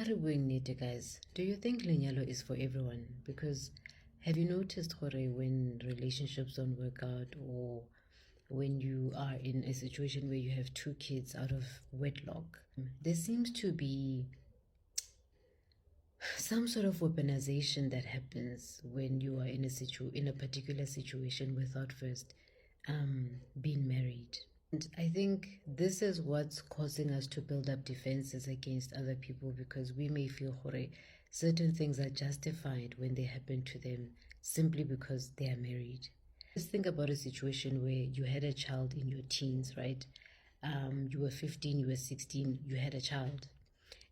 Guys, do you think lenyalo is for everyone? Because have you noticed, Hore, when relationships don't work out, or when you are in a situation where you have two kids out of wedlock, there seems to be some sort of weaponization that happens when you are in a particular situation without first being married. And I think this is what's causing us to build up defenses against other people, because we may feel hore, certain things are justified when they happen to them simply because they are married. Just think about a situation where you had a child in your teens, right? You were 15, you were 16, you had a child.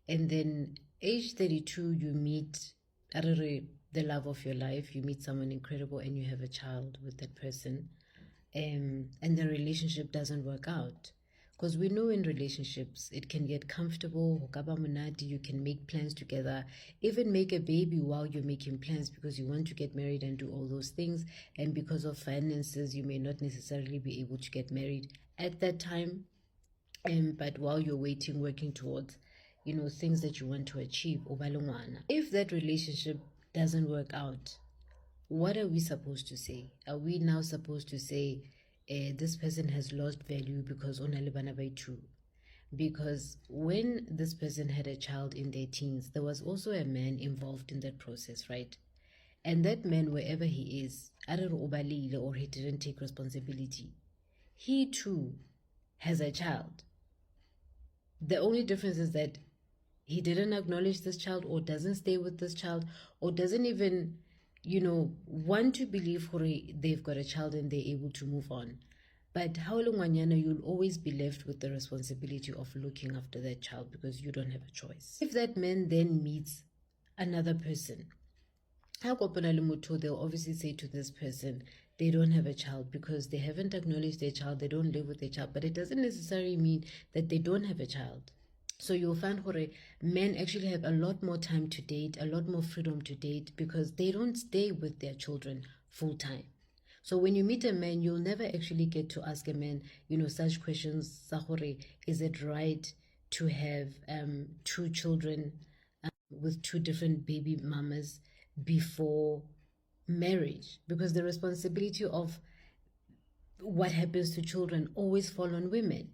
And then age 32, you meet the love of your life, you meet someone incredible, and you have a child with that person. And the relationship doesn't work out, because we know in relationships it can get comfortable, you can make plans together, even make a baby while you're making plans, because you want to get married and do all those things. And because of finances, you may not necessarily be able to get married at that time, but while you're waiting, working towards things that you want to achieve. If that relationship doesn't work out, what are we supposed to say? Are we now supposed to say this person has lost value because onalibana by two? Because when this person had a child in their teens, there was also a man involved in that process, right? And that man, wherever he is, or he didn't take responsibility, he too has a child. The only difference is that he didn't acknowledge this child, or doesn't stay with this child, or doesn't even want to believe they've got a child and they're able to move on. But you'll always be left with the responsibility of looking after that child, because you don't have a choice. If that man then meets another person, they'll obviously say to this person they don't have a child because they haven't acknowledged their child, they don't live with their child. But it doesn't necessarily mean that they don't have a child. So you'll find men actually have a lot more time to date, a lot more freedom to date, because they don't stay with their children full time. So when you meet a man, you'll never actually get to ask a man, such questions. Is it right to have two children with two different baby mamas before marriage? Because the responsibility of what happens to children always fall on women.